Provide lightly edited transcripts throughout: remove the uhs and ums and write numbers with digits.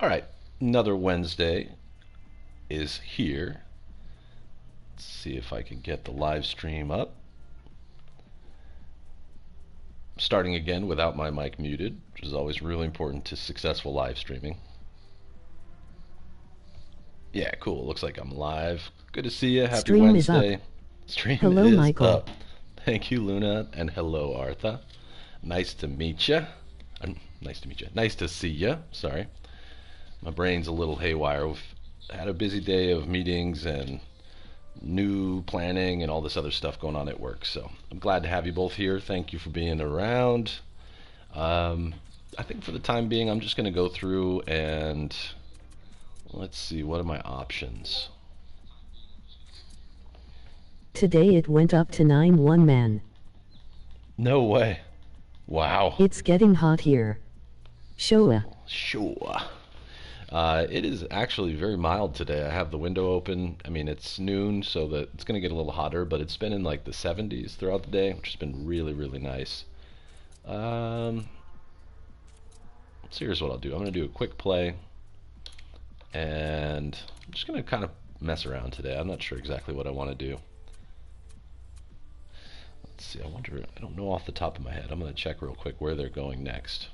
Alright, another Wednesday is here. Let's see if I can get the live stream up. Starting again without my mic muted, which is always really important to successful live streaming. Yeah, cool. Looks like I'm live. Good to see you. Happy Stream Wednesday. is up. Stream Hello, is Michael. up. Thank you, Luna, and hello, Artha. Nice to meet you. Nice to meet you. Nice to see you. Sorry. My brain's a little haywire. We've had a busy day of meetings and new planning and all this other stuff going on at work. So I'm glad to have you both here. Thank you for being around. I think for the time being, I'm just going to go through and let's see, what are my options? Today it went up to 9-1 man. No way. Wow. It's getting hot here. Showa. Sure. It is actually very mild today. I have the window open. I mean, it's noon, so that it's going to get a little hotter, but it's been in like the 70s throughout the day, which has been really, really nice. So here's what I'll do. I'm going to do a quick play, and I'm just going to kind of mess around today. I'm not sure exactly what I want to do. Let's see. I don't know off the top of my head. I'm going to check real quick where they're going next.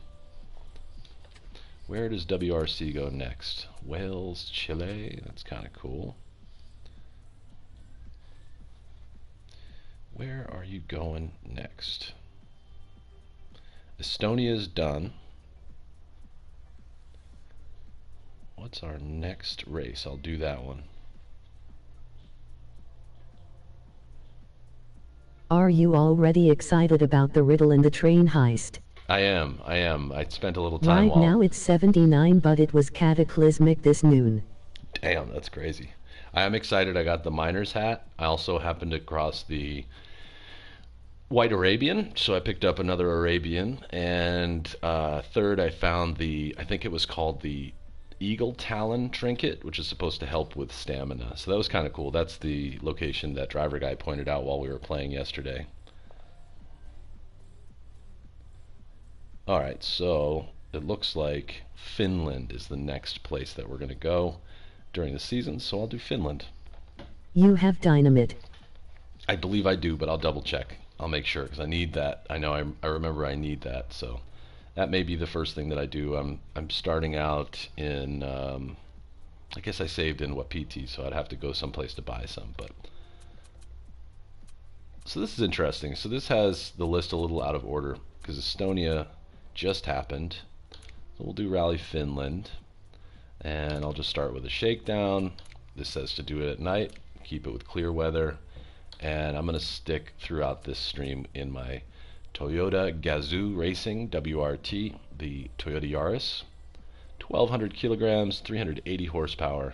Where does WRC go next? Wales, Chile. That's kind of cool. Where are you going next? Estonia's done. What's our next race? I'll do that one. Are you already excited about the riddle in the train heist? I am. I spent a little time Right now it's 79, but it was cataclysmic this noon. Damn, that's crazy. I am excited. I got the miner's hat. I also happened to cross the White Arabian, so I picked up another Arabian. And third, I found I think it was called the Eagle Talon trinket, which is supposed to help with stamina. So that was kind of cool. That's the location that driver guy pointed out while we were playing yesterday. Alright, so it looks like Finland is the next place that we're going to go during the season, so I'll do Finland. You have dynamite. I believe I do, but I'll double check. I'll make sure, because I need that. I know I remember I need that, so that may be the first thing that I do. I'm starting out in, I guess I saved in Wapiti, so I'd have to go someplace to buy some, but... So this is interesting. So this has the list a little out of order, because Estonia just happened. So we'll do Rally Finland, and I'll just start with a shakedown. This says to do it at night, keep it with clear weather, and I'm going to stick throughout this stream in my Toyota Gazoo Racing WRT, the Toyota Yaris, 1,200 kilograms, 380 horsepower,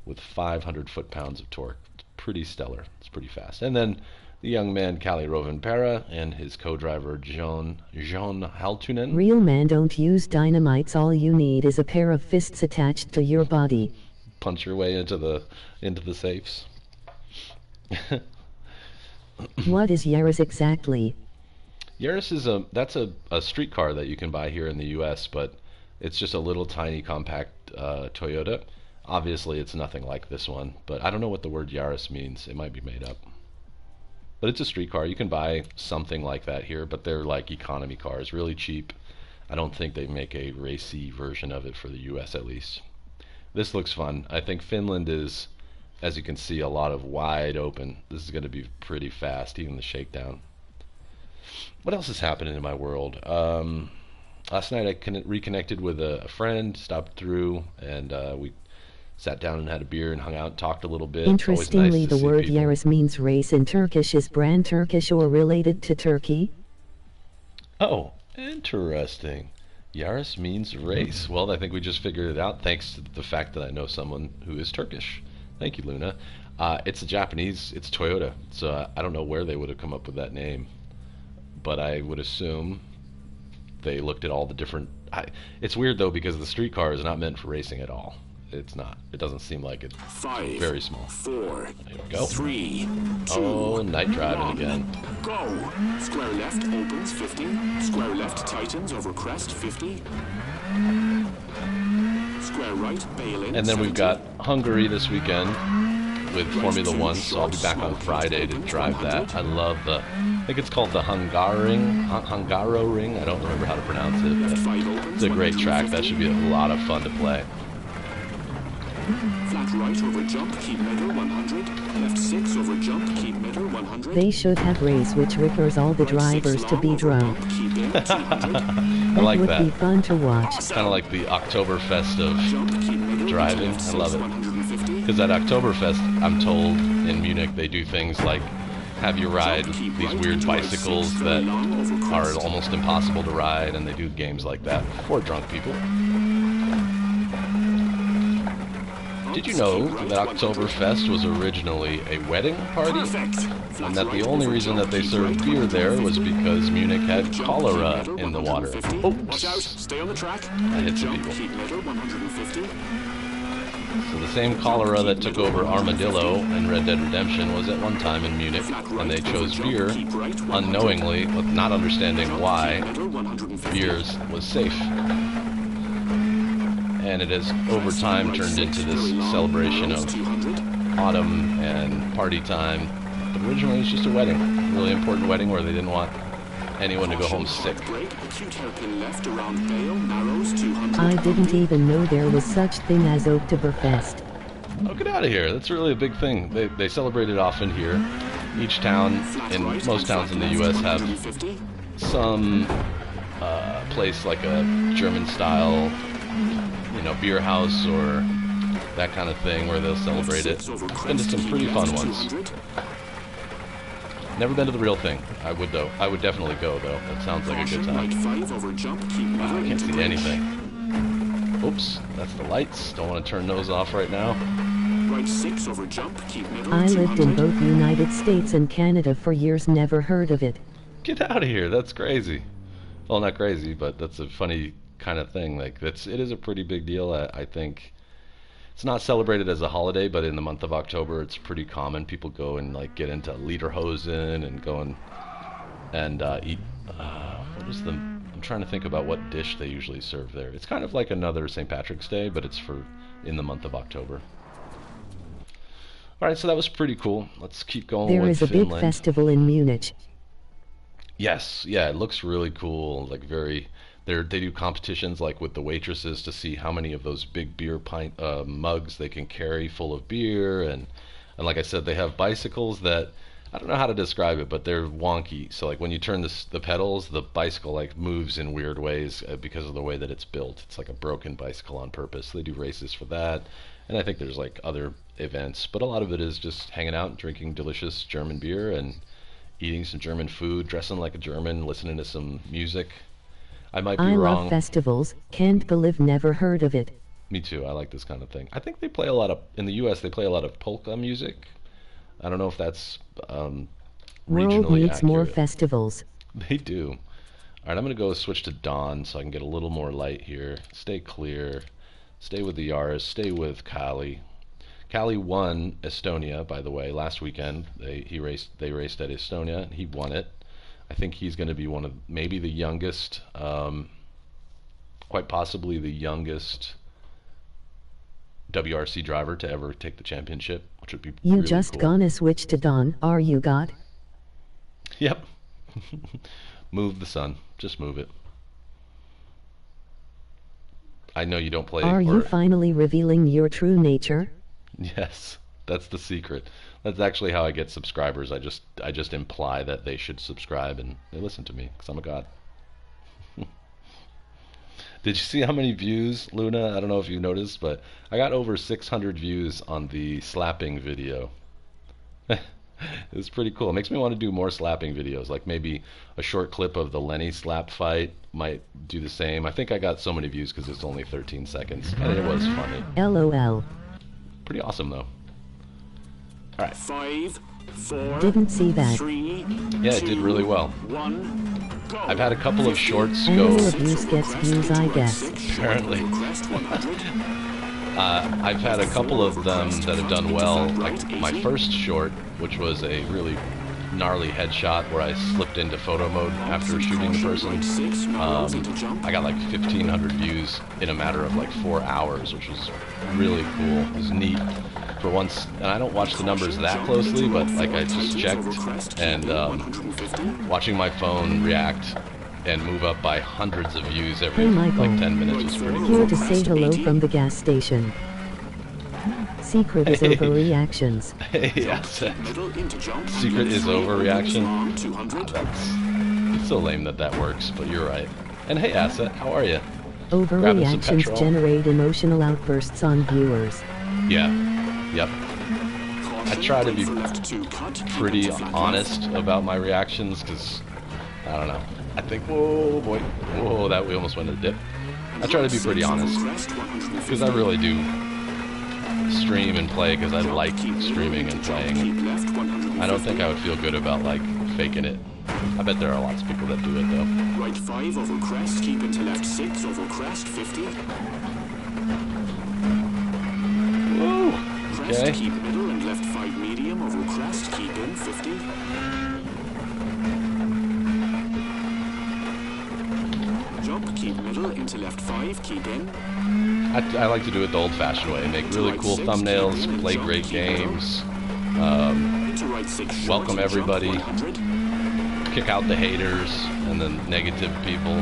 with 500 foot-pounds of torque. It's pretty stellar. It's pretty fast. And then the young man Kalle Rovanperä and his co-driver John Haltunen. Real men don't use dynamites. All you need is a pair of fists attached to your body. Punch your way into the safes. What is Yaris exactly? Yaris is a street car that you can buy here in the U.S., but it's just a little tiny compact Toyota. Obviously, it's nothing like this one, but I don't know what the word Yaris means. It might be made up. But it's a street car. You can buy something like that here, but they're like economy cars, really cheap. I don't think they make a racy version of it for the US at least. This looks fun. I think Finland is, as you can see, a lot of wide open. This is going to be pretty fast, even the shakedown. What else is happening in my world? Last night I reconnected with a friend, stopped through, and we sat down and had a beer and hung out and talked a little bit. Interestingly, nice the word people. Yaris means race in Turkish. Is brand Turkish or related to Turkey? Oh, interesting. Yaris means race. Well, I think we just figured it out thanks to the fact that I know someone who is Turkish. Thank you, Luna. It's a Japanese, it's Toyota, so I don't know where they would have come up with that name, but I would assume they looked at all the different... It's weird, though, because the street car is not meant for racing at all. It's not. It doesn't seem like it's Five, very small. 4, There we go. 3, 2, Oh, night driving 1. again. Go. Square left opens 50. Square left tightens over crest 50. Square Square right, bail in. And then we've 70. got Hungary this weekend with Formula One, so I'll be back on Friday to drive that. I love I think it's called the Hungaro Ring. I don't remember how to pronounce it, Left 5 but opens. it's a great track. That should be a lot of fun to play. Flat right over jump, keep middle 100. Left 6 over jump, keep middle 100. They should have race which requires all the Right 6 drivers to long be over drunk. bump, keep in 200. I like would that. be fun to watch. Kind of like the Oktoberfest of Jump, keep middle. driving. Left I love 6, it. 150. Because at Oktoberfest, I'm told in Munich they do things like have you ride these weird bicycles that are almost impossible to ride, and they do games like that for drunk people. Did you know that Oktoberfest was originally a wedding party? Perfect. And that the only reason that they served beer there was because Munich had cholera in the water. Watch out, Oops! stay on the track. I hit some Jump, people. keep middle 150. So the same cholera that took over Armadillo in Red Dead Redemption was at one time in Munich, and they chose beer unknowingly, with not understanding why Middle 150. beers was safe. And it has over time turned into this celebration of 200. autumn and party time. But originally it was just a wedding, a really important wedding where they didn't want anyone to go home sick. Break, acute hairpin left around Bale, narrows 200. I didn't even know there was such thing as Oktoberfest. Oh, get out of here. That's really a big thing. They celebrate it often here. Each town, in most towns in the U.S. have 150. some place like a German-style, beer house or that kind of thing where they'll celebrate it. I've been to some pretty fun ones. Never been to the real thing. I would though. I would definitely go though. That sounds like a good Right time. 5 over jump, keep middle. I can't into see brake. anything. Oops, that's the lights. Don't want to turn those off right now. Right 6 over jump, keep middle. I lived in 200. both United States and Canada for years, never heard of it. Get out of here. That's crazy. Well, not crazy, but that's a funny kind of thing. Like it is a pretty big deal. I think it's not celebrated as a holiday, but in the month of October, it's pretty common. People go and like get into lederhosen and go and eat. What is the? I'm trying to think about what dish they usually serve there. It's kind of like another St. Patrick's Day, but it's in the month of October. All right, so that was pretty cool. Let's keep going There with is a Finland. big festival in Munich. Yes, yeah, it looks really cool. Like they do competitions like with the waitresses to see how many of those big beer pint mugs they can carry full of beer, and like I said, they have bicycles that I don't know how to describe it, but they're wonky. So like when you turn the pedals, the bicycle like moves in weird ways because of the way that it's built. It's like a broken bicycle on purpose. They do races for that, and I think there's like other events, but a lot of it is just hanging out, drinking delicious German beer, and eating some German food, dressing like a German, listening to some music. I might be I wrong. love festivals, can't believe never heard of it. Me too. I like this kind of thing. I think they play a lot of in the U.S. They play a lot of polka music. I don't know if that's World regionally needs more accurate. festivals. They do. All right, I'm gonna go switch to dawn so I can get a little more light here. Stay clear. Stay with the Yaris. Stay with Kali. Kali won Estonia, by the way, last weekend. They raced at Estonia, and he won it. I think he's going to be one of maybe the youngest, quite possibly the youngest WRC driver to ever take the championship, which would be You really just cool. gonna switch to dawn, are you God? Yep. Move the sun. Just move it. I know you don't play. Are you or- finally revealing your true nature? Yes, that's the secret. That's actually how I get subscribers. I just imply that they should subscribe and they listen to me because I'm a god. Did you see how many views, Luna? I don't know if you noticed, but I got over 600 views on the slapping video. It's pretty cool. It makes me want to do more slapping videos, like maybe a short clip of the Lenny slap fight might do the same. I think I got so many views because it's only 13 seconds, and it was funny. LOL. Pretty awesome, though. All right. 5, 4, Didn't see that. 3, Yeah, it did really well. 1, go. I've had a couple of shorts Animal go. abuse gets views, I guess. Apparently. Crest 100. I've had a couple of them that have done well. Like my first short, which was a really gnarly headshot where I slipped into photo mode after shooting the person. I got like 1,500 views in a matter of like 4 hours, which was really cool. It was neat for once, and I don't watch the numbers that closely, but like I just checked, and watching my phone react and move up by hundreds of views every like 10 minutes was pretty cool. Here to say hello from the gas station. Secret is overreactions. Hey, Asset. Secret is overreaction. That's so lame that works, but you're right. And hey, Asset, how are you? Overreactions generate emotional outbursts on viewers. Yeah. Yep. I try to be pretty honest about my reactions, because, I don't know. I think, whoa, boy. Whoa, that we almost went to the dip. I try to be pretty honest, because I really do stream and play because I like streaming and playing. I don't think I would feel good about like faking it. I bet there are lots of people that do it though. Right 5 over crest, keep into left 6 over crest, 50. Woo! Crest, Okay. keep middle and left 5 medium over crest, keep in 50. Jump, keep middle into left 5, keep in. I like to do it the old-fashioned way. Make really cool thumbnails, play great games, welcome everybody, kick out the haters and the negative people.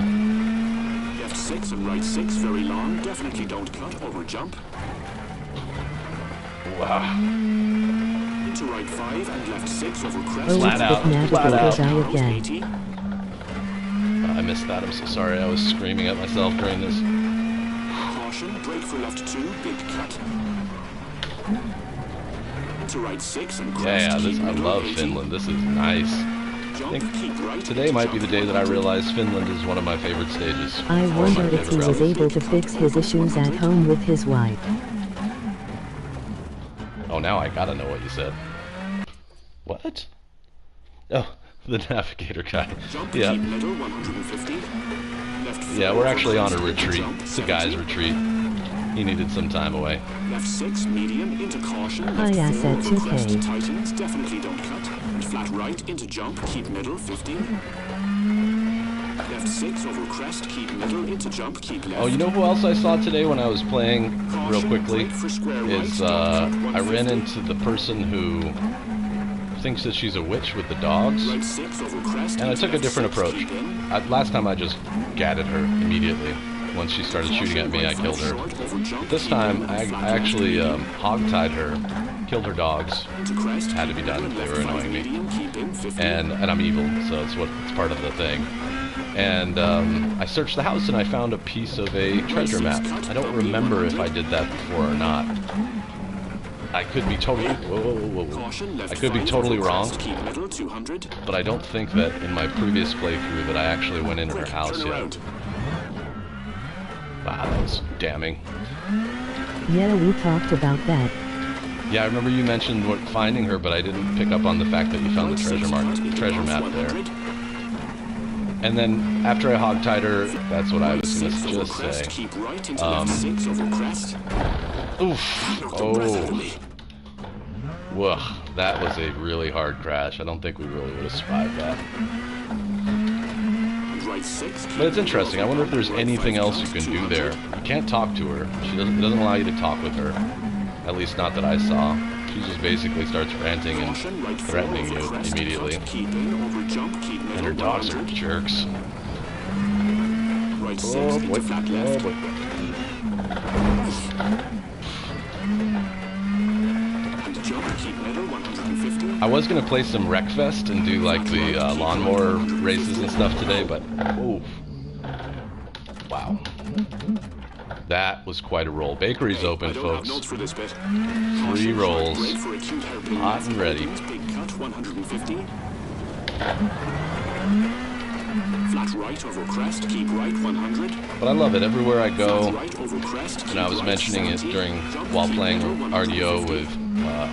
Left 6 and right 6, very long. Definitely don't cut over jump. Wow. Into right 5 and left 6 over crest. Oh, Flat it's out, the flat out. guy again. 80. I missed that. I'm so sorry. I was screaming at myself during this. Brake for left 2, big cut. Into right 6 and crest. Yeah, this, I middle, love 80. Finland. This is nice. Jump, keep right, Today might be the day that I realize Finland is one of my favorite stages. I Or my wondered if he favorite was routes. able to fix his issues at home with his wife. Oh, now I gotta know what you said. What? Oh, the navigator guy. Jump, Yeah. keep middle, 150. Left 4 Yeah, we're actually on a over crest, retreat. jump, It's a guy's 70. retreat. He needed some time away. Left 6, medium, into caution. Hi, Left 4 Assets, over crest, okay. tightens, definitely don't cut. And flat right, into jump, keep middle, 50. Left 6 over crest, keep middle, into jump, keep left. Oh, you know who else I saw today when I was playing real quickly? Brake for square Is, right, I ran into the person who thinks that she's a witch with the dogs. Right 6 over crest, And I took a left different 6, approach. keep in. Last time I just gadded her immediately. Once she started shooting at me, I killed her. But this time, I actually hog-tied her, killed her dogs. Had to be done. They were annoying me. And I'm evil, so it's part of the thing. And I searched the house and I found a piece of a treasure map. I don't remember if I did that before or not. I could be totally I could be totally wrong, but I don't think that in my previous playthrough that I actually went into her house yet. Wow, that was damning. Yeah, we talked about that. Yeah, I remember you mentioned finding her, but I didn't pick up on the fact that you found the treasure map there. And then after I hog-tied her, that's what I was going to just say. Oof. Oh. Whoa, that was a really hard crash. I don't think we really would have survived that. But it's interesting. I wonder if there's anything else you can do there. You can't talk to her. It doesn't allow you to talk with her. At least not that I saw. She just basically starts ranting and threatening you immediately. And her dogs are jerks. Oh boy. Oh boy. I was gonna play some Wreckfest and do like the lawnmower races and stuff today, but oh, wow, that was quite a roll. Bakery's open, folks. 3 rolls, hot and ready. Flat right over crest, keep right 100. But I love it everywhere I go, and I was mentioning it while playing RDO with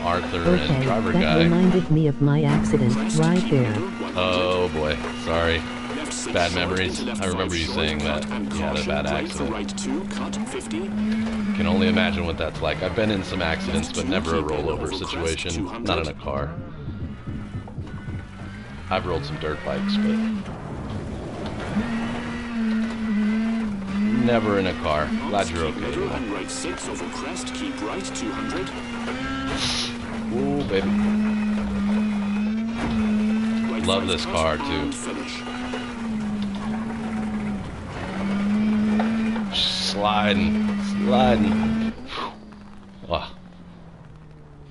Arthur and Driver that Guy. reminded me of my accident right there. Oh boy, sorry. Bad memories. I remember you saying that you had a bad accident. Can only imagine what that's like. I've been in some accidents, but never a rollover situation. Not in a car. I've rolled some dirt bikes, but never in a car. Glad you're okay. Middle and right 6 over crest, keep right 200. Ooh, baby. Right Love 5 this cut car, too. and finish. Sliding. Oh,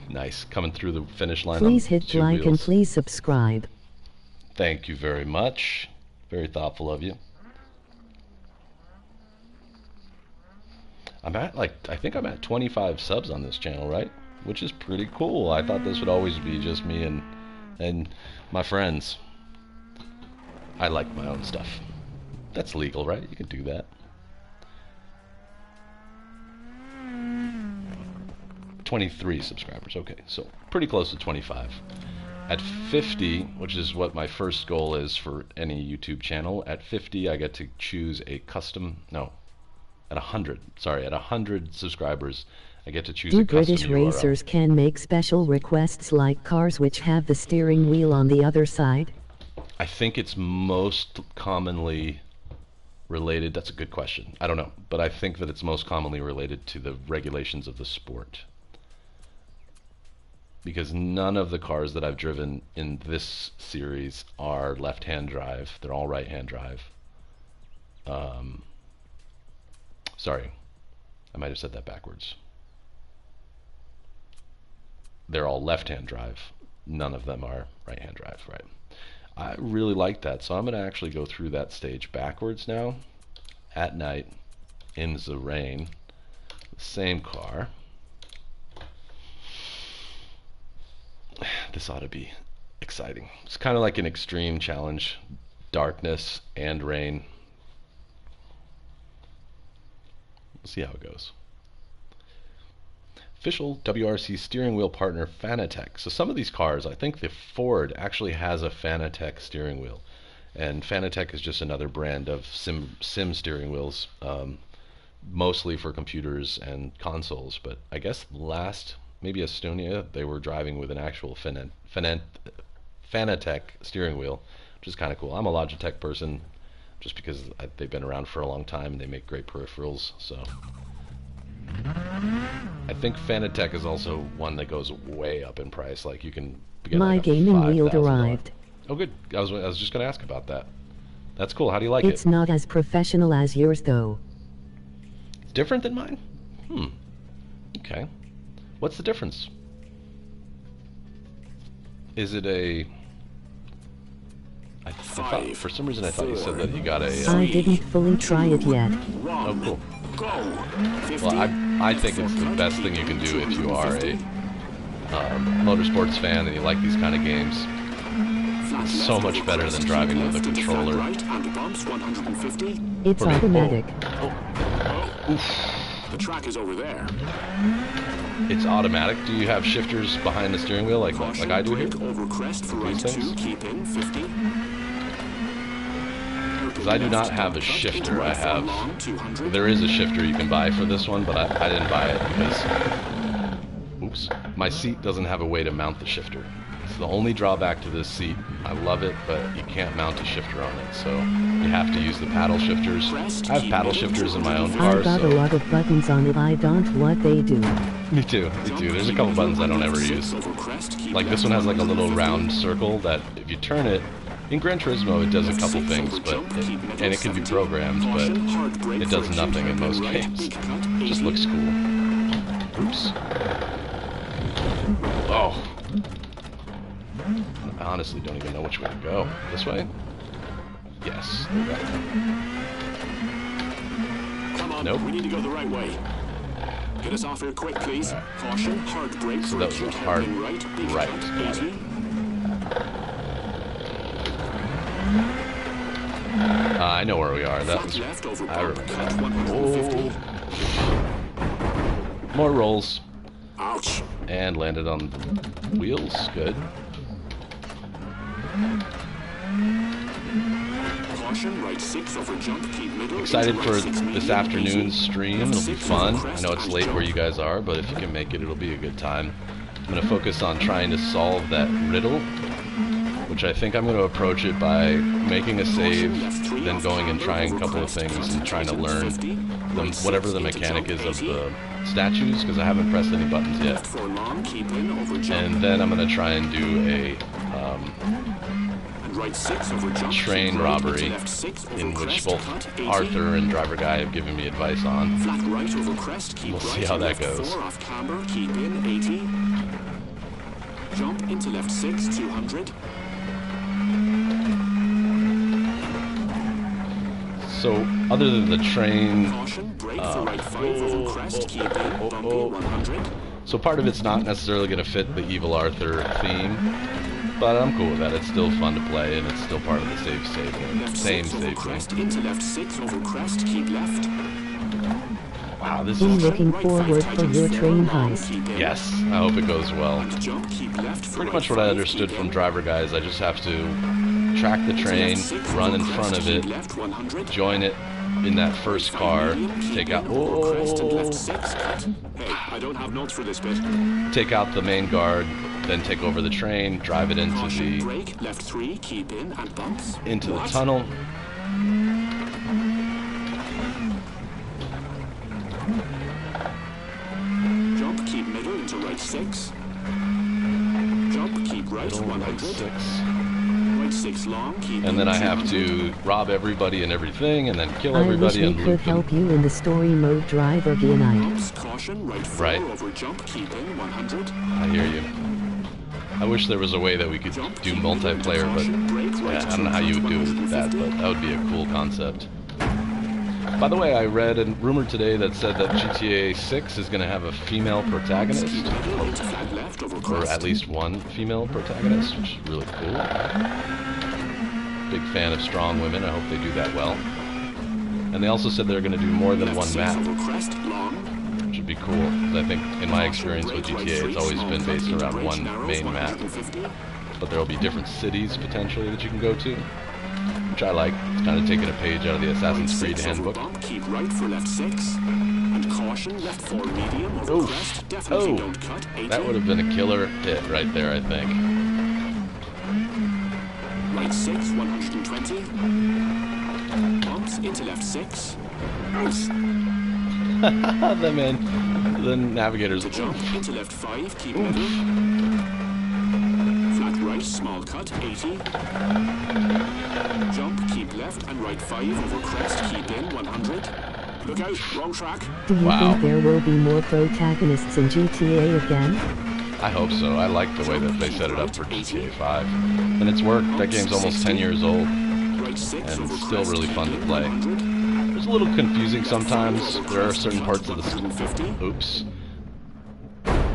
nice. Coming through the finish line. Please on hit 2 like and wheels. please subscribe. Thank you very much. Very thoughtful of you. I'm at I think I'm at 25 subs on this channel, right? Which is pretty cool. I thought this would always be just me and my friends. I like my own stuff. That's legal, right? You can do that. 23 subscribers. Okay, so pretty close to 25. At 50, which is what my first goal is for any YouTube channel, at 50 I get to choose a custom, no, at 100, sorry, at 100 subscribers I get to choose a custom British URL. racers can make special requests like cars which have the steering wheel on the other side? I think it's most commonly related, that's a good question, I don't know, but I think that it's most commonly related to the regulations of the sport. Because none of the cars that I've driven in this series are left-hand drive. They're all right-hand drive. Sorry, I might have said that backwards. They're all left-hand drive. None of them are right-hand drive, right? I really like that, so I'm going to actually go through that stage backwards now. At night, in the rain, same car. This ought to be exciting. It's kind of like an extreme challenge. Darkness and rain. We'll see how it goes. Official WRC steering wheel partner Fanatec. So some of these cars, I think the Ford actually has a Fanatec steering wheel. And Fanatec is just another brand of sim steering wheels, mostly for computers and consoles. But I guess maybe Estonia, they were driving with an actual Fanatec steering wheel, which is kind of cool. I'm a Logitech person just because they've been around for a long time and they make great peripherals. So I think Fanatec is also one that goes way up in price. Like you can get My like a gaming wheel $5,000. arrived. Oh, good. I was just going to ask about that. That's cool. How do you like It's it? not as professional as yours though. It's different than mine? Okay. What's the difference? Is it a... I thought, for some reason I thought you said that you got a... I didn't fully try it yet. oh, cool. Go. 50. Well, I think it's the best thing you can do if you are a motorsports fan and you like these kind of games. It's so much better than driving with a controller. Right and bumps 150. It's For me. automatic. The track is over there. It's automatic. Do you have shifters behind the steering wheel like I do here? Brake over crest for right These 2, things? keep in 50. Because I do not have a shifter. I have... Long, 200. There is a shifter you can buy for this one, but I didn't buy it because... Oops. My seat doesn't have a way to mount the shifter. It's the only drawback to this seat. I love it, but you can't mount a shifter on it, so you have to use the paddle shifters. I have paddle shifters in my own car, I've got a so... lot of buttons on it. I don't what they do. Me too, me too. There's a couple buttons I don't ever use. Like this one has like a little round circle that if you turn it, in Gran Turismo it does a couple things, and it can be programmed, but it does nothing in most games. It just looks cool. Oops. Oh. I honestly don't even know which way to go. This way? Yes. Come on, Nope. we need to go the right way. Get us off here quick, please. Caution, hard brake So for that was a acute hard hairpin right. Big right. cut, Got it. 80. I know where we are. That Flat was... left over I bump, remember cut that. 150. Oh. More rolls. Ouch. And landed on wheels. Good. Caution, right 6 over jump, keep middle. Excited into for right 6 this medium, afternoon's 80. stream. It'll be fun. I know it's late where you guys are, but if you can make it, it'll be a good time. I'm going to focus on trying to solve that riddle which I think I'm going to approach it by making a save, then going and trying a couple of things and trying to learn whatever the mechanic is of the statues, because I haven't pressed any buttons yet. And then I'm going to try and do a train robbery, in which both Arthur and Driver Guy have given me advice on. We'll see how that goes. Jump into left 6, 200. So, other than the train, Caution, brake for right 5 over crest, keep in, bumpy, 100. so part of it's not necessarily going to fit the Evil Arthur theme, but I'm cool with that. It's still fun to play, and it's still part of the same save Crest game. into left 6 over crest, keep left. Wow, this I'm is... looking forward for your train heist. Yes, I hope it goes well. Jump, keep left for Pretty right much what I 5, understood keep from in. Driver Guys, I just have to track the train, run in front of it, Left 100. join it in that first car, take out... Left 6, cut. Hey, I don't have notes for this bit. take out the main guard, then take over the train, drive it into Caution, the brake, left 3, keep in, and bumps. into the What? tunnel. Jump, keep middle into right 6. Jump, keep right, Middle, 100. right 6. Right 6 long, keep And then in, I have 200. to rob everybody and everything, and then kill I wish everybody we and could loot them. help you in the story mode Driver Guy. Bumps, caution, right 4 Right. over jump, keep in, 100. I hear you. I wish there was a way that we could Jump, do keep middle into multiplayer, but caution, brake, right yeah, I don't know how you would do that, but that would be a cool concept. By the way, I read a rumor today that said that GTA 6 is going to have a female protagonist, Keep middle into flat left over or crest. at least one female protagonist, which is really cool. Big fan of strong women. I hope they do that well. And they also said they're going to do more than Left one 6 map, over crest, long. which would be cool. 'Cause I think, in my experience with GTA, it's always been based around one main map. But there will be different cities, potentially, that you can go to, which I like. It's kind of taking a page out of the Assassin's Creed handbook. Bump, keep right for left 6. And caution, left 4 medium over Oof. crest. Definitely Oh, don't cut. 80. that would have been a killer hit right there, I think. Right 6, 120. Bumps into left 6. The navigators. To jump into left 5, keep middle. Flat right, small cut, 80. Jump, keep left and right 5 over crest, keep in, 100. Look out, wrong track. Do you Wow. think there will be more protagonists in GTA again? I hope so. I like the way that they set it up for GTA 5. And it's worked. That game's almost 10 years old, Right 6 and over it's still crest, really keep fun to in, play. 100. It's a little confusing sometimes. There are certain parts of the... 150. Oops.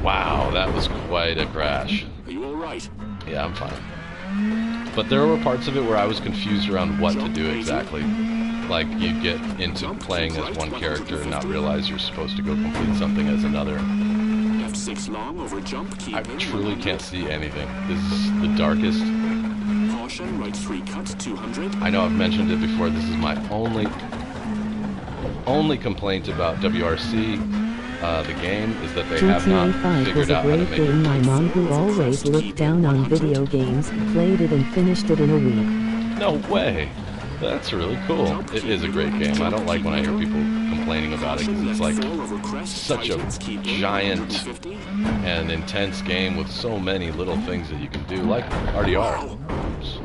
Wow, that was quite a crash. Are you alright? Yeah, I'm fine. But there were parts of it where I was confused around what to do exactly. Like, you'd get into playing as one character and not realize you're supposed to go complete something as another. Left 6 long over jump, keep I in, truly 100. can't see anything. This is the darkest. Caution, right 3 cut, 200. I know I've mentioned it before. This is my only complaint about WRC, the game, is that they have not GTA 5 was figured a out how to great make it. game. My mom, who always looked down on video games, played it and finished it in a week. No way. That's really cool. It is a great game. I don't like when I hear people complaining about it, because it's like such a giant and intense game with so many little things that you can do, like RDR. Oops.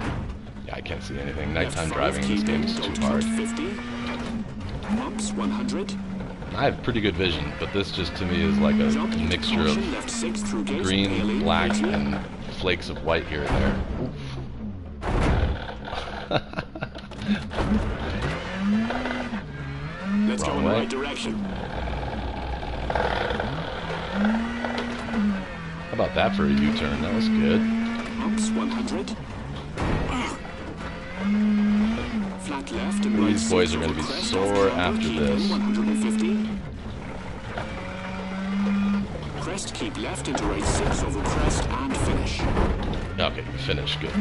Yeah, I can't see anything. Nighttime driving in this game is too hard. 50. Bumps, 100. I have pretty good vision, but this just to me is like a Jump into mixture caution, of left 6 through gate, green, alien, black, 80. and flakes of white here and there. Let's go Wrong in the way. right direction. How about that for a U-turn? That was good. Bumps, 100. Flat left and right These 6 boys are going over to be crest, sore off after keep in, this. 150. Crest, keep left into right 6 over crest and finish. Okay, finish. Good.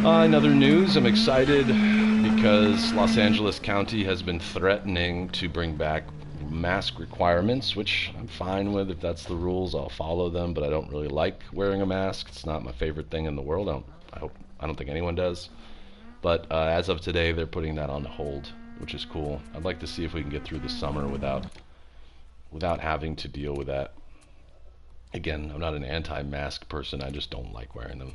In other news, I'm excited because Los Angeles County has been threatening to bring back mask requirements, which I'm fine with. If that's the rules, I'll follow them, but I don't really like wearing a mask. It's not my favorite thing in the world. I don't think anyone does. But as of today, they're putting that on hold, which is cool. I'd like to see if we can get through the summer without having to deal with that. Again, I'm not an anti-mask person. I just don't like wearing them.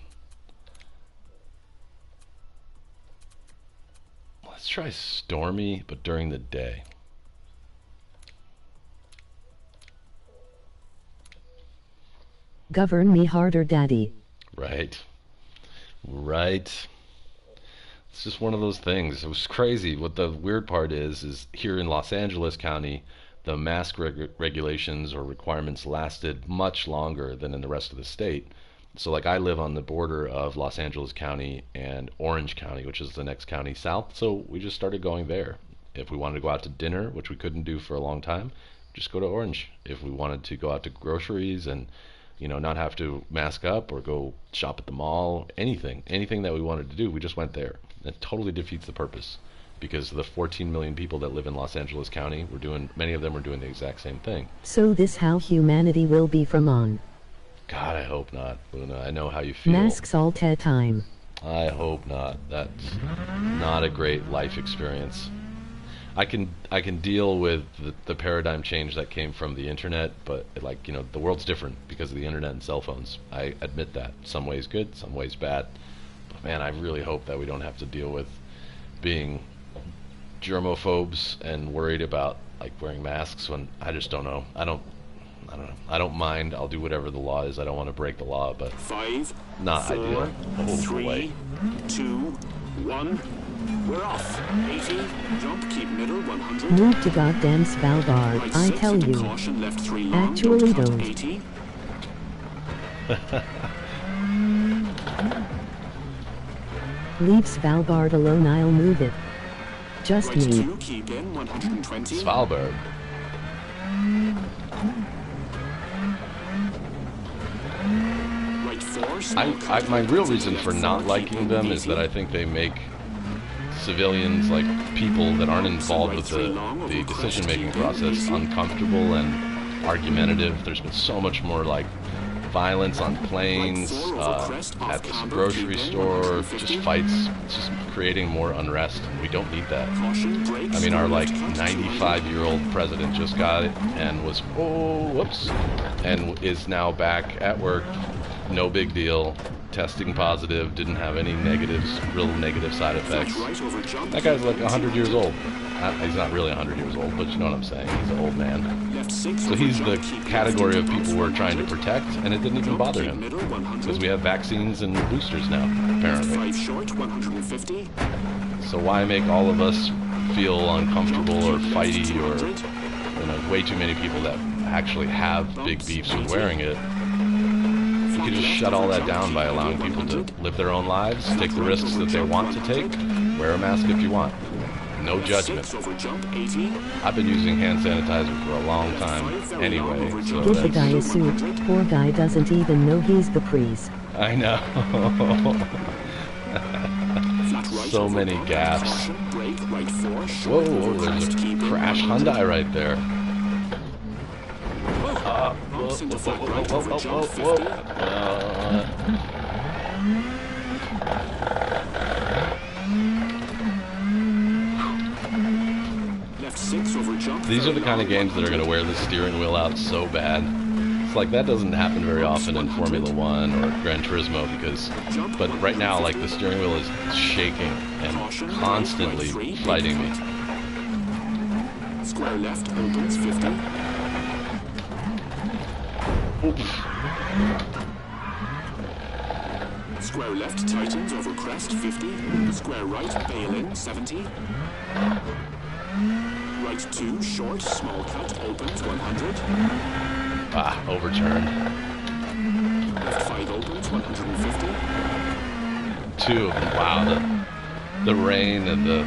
Let's try stormy, but during the day. Govern me harder, Daddy. Right. Right. It's just one of those things. It was crazy. What the weird part is here in Los Angeles County, the mask regulations or requirements lasted much longer than in the rest of the state. So like I live on the border of Los Angeles County and Orange County, which is the next county south. So we just started going there. If we wanted to go out to dinner, which we couldn't do for a long time, just go to Orange. If we wanted to go out to groceries and not have to mask up or go shop at the mall, anything that we wanted to do, we just went there. It totally defeats the purpose, because the 14 million people that live in Los Angeles County, many of them are doing the exact same thing. So this how humanity will be from on. God, I hope not, Luna. I know how you feel. Masks all the time. I hope not. That's not a great life experience. I can deal with the paradigm change that came from the internet, but the world's different because of the internet and cell phones. I admit that. Some ways good, some ways bad. But man, I really hope that we don't have to deal with being germophobes and worried about wearing masks when I just don't know. I don't know. I don't mind. I'll do whatever the law is. I don't want to break the law, but 5, not 4, ideal. Oh, 3, boy. 2, 1. We're off. 80. Jump. Keep middle. 100. Move to goddamn Svalbard, Right I 6 tell into you. Caution. Left 3 long. Actually cut don't. 80. Leave Svalbard alone, I'll move it. Just Right me. 2. Keep in. 120. Svalbard. Right 4. Small cut. My Right real 20, reason left for 4, not keep liking in them is easy. that I think they make civilians, people that aren't involved with the decision-making process, uncomfortable and argumentative. There's been so much more violence on planes, at the grocery store, just fights. It's just creating more unrest, and we don't need that. Caution. Brakes. I mean, our Left cut, 95-year-old president just got it and was and is now back at work. No big deal. Testing positive, didn't have any real negative side effects. Right over jump. That guy's 100 years old. He's not really 100 years old, but you know what I'm saying. He's an old man. Left 6 So over he's the jump, keep category of left people we're trying to protect, and it didn't even bother keep him. middle, 100. Because we have vaccines and boosters now, apparently. 5 short. 150. So why make all of us feel uncomfortable or fighty, or way too many people that actually have big beefs with wearing it? We could just shut all that down by allowing people to live their own lives, take the risks that they want to take, wear a mask if you want. No judgment. 6 over jump. 80. I've been using hand sanitizer for a long time anyway, so Give the that's... guy a suit. Poor guy doesn't even know he's the priest. I know. Flat right So over many bump, gaps. caution, brake, right 4, short Whoa, over there's crest, a keep in crash 100. Hyundai right there. Bumps into flat right over jump. 50. Left 6 over jump. These are the very kind of long, games that are going to 100. wear the steering wheel out so bad. It's that doesn't happen very often in Formula One or Gran Turismo but right now, the steering wheel is shaking and constantly fighting me. Square left opens 50. Square left tightens over crest 50. Square right bail in 70. Right 2 short small cut opens 100. Overturned. Left 5 opens 150. 2 of them. Wow, the rain and the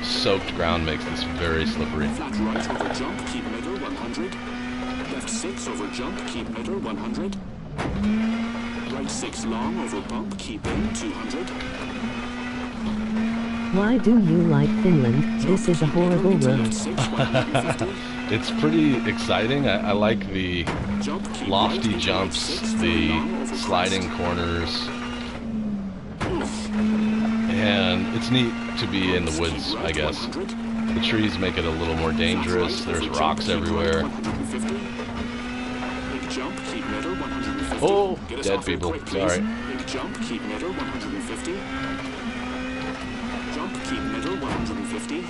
soaked ground makes this very slippery. Flat right over jump keep middle 100. Left 6 over jump keep middle 100. Right 6 long over bump keep in 200. Why do you like Finland? This is a horrible road. It's pretty exciting. I like the lofty jumps, the sliding corners, and it's neat to be in the woods, I guess. The trees make it a little more dangerous. There's rocks everywhere. Oh, dead people. Sorry. Big jump, keep middle, 150. Jump, keep middle, 150.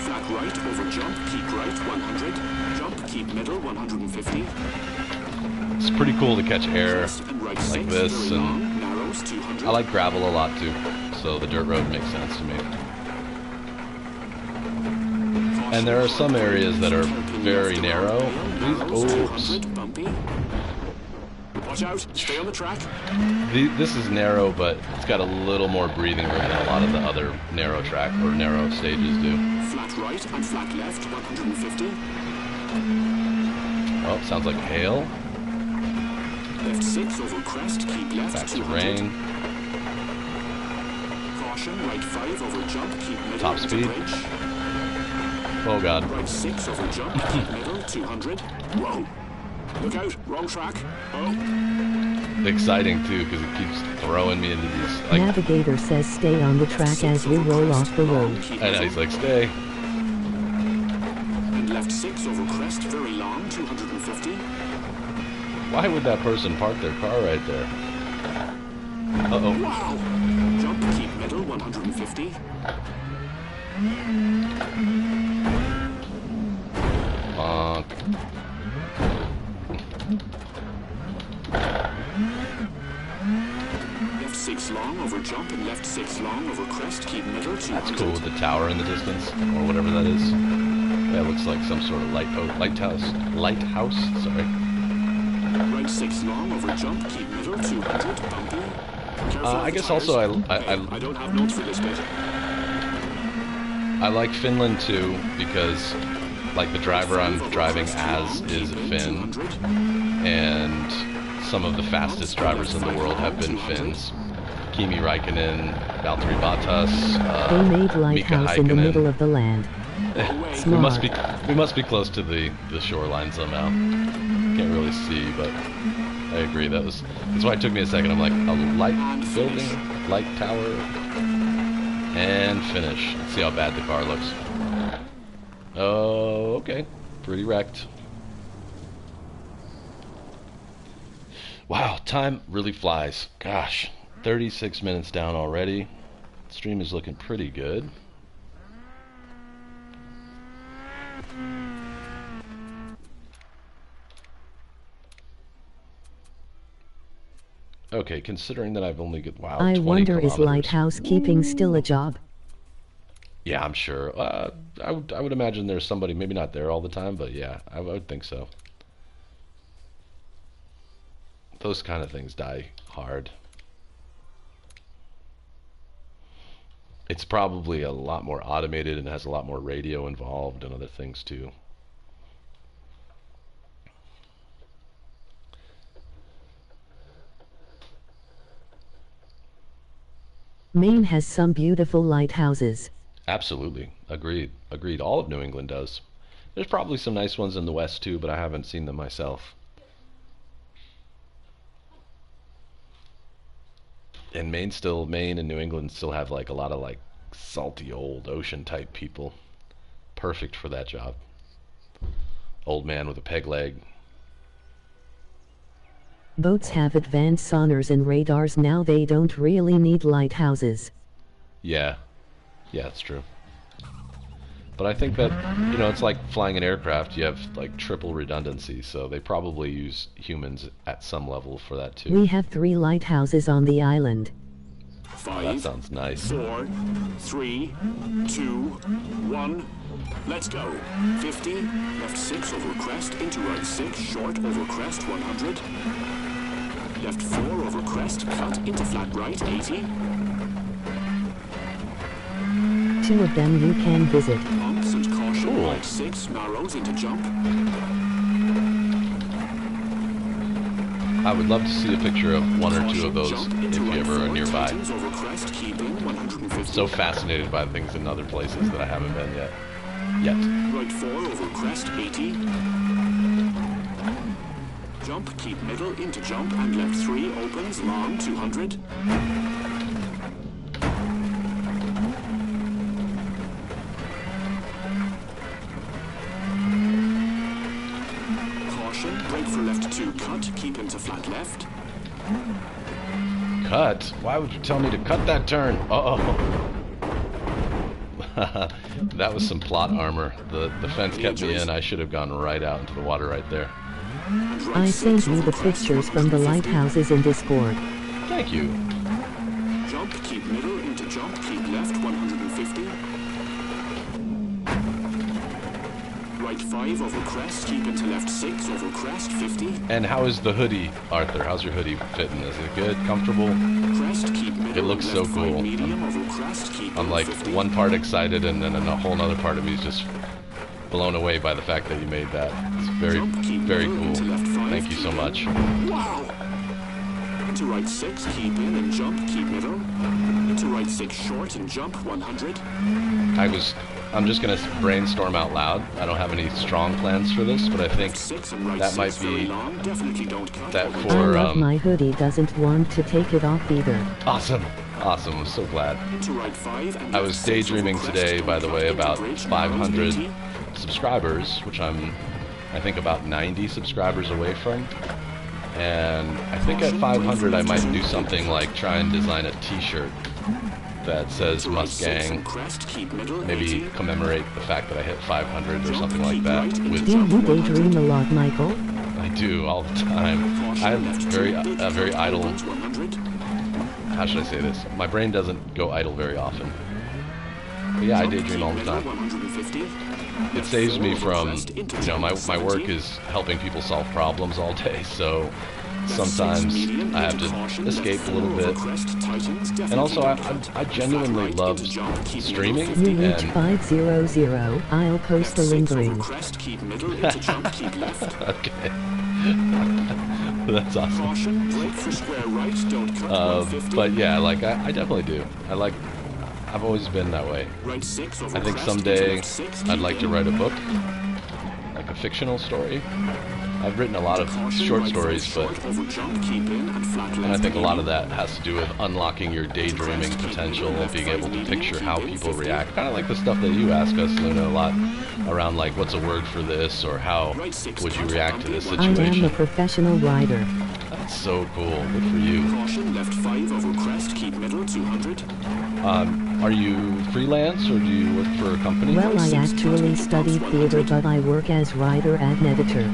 Flat right, over jump, keep right, 100. Jump, keep middle, 150. It's pretty cool to catch air like this, and I like gravel a lot too, so the dirt road makes sense to me. And there are some areas that are very narrow. Oops. Watch out, stay on the track. This is narrow, but it's got a little more breathing room than a lot of the other narrow track or narrow stages do. Flat right and flat left, 150. Oh, sounds like hail. Left 6 over crest, keep left, Back to 200. rain. Caution, right 5 over jump, keep middle. Top into speed. bridge. Oh god. Right 6 over jump, keep middle, 200. Whoa! Look out, wrong track. Oh. Exciting too, because it keeps throwing me into these, like, Navigator says stay on the track as we roll off the road. I know, he's like, stay. And left 6 over crest, very long, 250. Why would that person park their car right there? Uh-oh. Wow! Jump, keep middle, 150. Left 6 long over jump and left 6 long over crest, keep middle, 200. That's cool with the tower in the distance, or whatever that is. That looks like some sort of lighthouse, sorry. Right 6 long over jump, keep middle, 200, bumpy. Careful I of the guess tires. also I don't have notes for this bit. I like Finland too, because like the driver I'm driving as is a Finn, and some of the fastest drivers in the world have been Finns. Kimi Räikkönen, Valtteri Bottas, They made Mika lighthouse in the Häkkinen. middle of the land. we must be close to the shoreline somehow. Can't really see, but I agree. That's why it took me a second. I'm like, a light building, light tower, and finish. Let's see how bad the car looks. Oh, okay, pretty wrecked. Wow, time really flies. Gosh, 36 minutes down already. Stream is looking pretty good. Okay, considering that I've only got, wow, 20 I wonder is kilometers. lighthouse keeping still a job? Yeah, I'm sure. I would imagine there's somebody, maybe not there all the time, but yeah, I would think so. Those kind of things die hard. It's probably a lot more automated and has a lot more radio involved and other things too. Maine has some beautiful lighthouses. Absolutely. Agreed. Agreed. All of New England does. There's probably some nice ones in the West too, but I haven't seen them myself. And Maine and New England still have like a lot of like salty old ocean type people. Perfect for that job. Old man with a peg leg. Boats have advanced sonars and radars now. They don't really need lighthouses. Yeah. Yeah, that's true. But I think that, you know, it's like flying an aircraft. You have like triple redundancy, so they probably use humans at some level for that too. We have 3 lighthouses on the island. 5, That sounds nice. 4, 3, 2, 1. Let's go. 50, left 6 over crest, into right 6, short over crest, 100. Left 4 over crest, cut into flat right, 80. 2 of them you can visit. Bumps and caution, Cool. right 6, narrows into jump. I would love to see a picture of one or two of those Jump if into you right ever are 4, nearby. tightens over crest, keeping 150. so fascinated by things in other places that I haven't been yet. Right 4 over crest, 80. Jump, keep middle, into jump, and left 3, opens, long, 200. Caution, brake for left 2, cut, keep into flat left. Cut? Why would you tell me to cut that turn? Uh-oh. That was some plot armor. The fence kept me in. I should have gone right out into the water right there. I sent you the pictures from the lighthouses in Discord. Thank you. Jump, keep middle, into jump, keep left, 150. Right 5 over crest, keep into left 6 over crest, 50. And how is the hoodie, Arthur? How's your hoodie fitting? Is it good? Comfortable? Crest, keep middle, It looks so left 5 cool. medium over crest, keep I'm like 50. one part excited and then a whole other part of me is just blown away by the fact that you made that. It's very, Jump, keep very middle, cool. into left 5, Thank you so keep much. in. Wow! Into right 6, keep in and jump, keep middle. Into right 6 short and jump, 100. I'm just gonna brainstorm out loud. I don't have any strong plans for this, but I think 6 and right that 6 might very be long. Definitely don't cut. that Over I for love my hoodie doesn't want to take it off either. awesome. I'm so glad. Into right 5 and I left was 6 daydreaming over today, crest, by the don't way, cut into about bridge, 500 80. subscribers, which I think about 90 subscribers away from. And I think at 500 I might do something like try and design a t-shirt that says Into right 6 Mustang, and crest, keep middle, maybe 80. commemorate the fact that I hit 500 or Jump, something like keep that. right into With Do you daydream a lot, Michael? I do all the time. I'm very idle. 100. How should I say this? My brain doesn't go idle very often. But yeah, I daydream all the time. 150. It saves me from, my work is helping people solve problems all day, so sometimes I have to escape a little bit. And also, I genuinely love streaming, You reach and 500. I'll post the lingering. okay, that's awesome. But yeah, like I definitely do. I've always been that way. I think someday I'd like to write a book, like a fictional story. I've written a lot of short stories, and I think a lot of that has to do with unlocking your daydreaming potential and being able to picture how people react. Kind of like the stuff that you ask us, Luna, a lot around like, what's a word for this, or how would you react to this I am a situation. professional rider. That's so cool. Good for you. Caution, left 5 over crest, keep middle, 200. Are you freelance or do you work for a company? Well, I actually studied theater, but I work as writer and editor.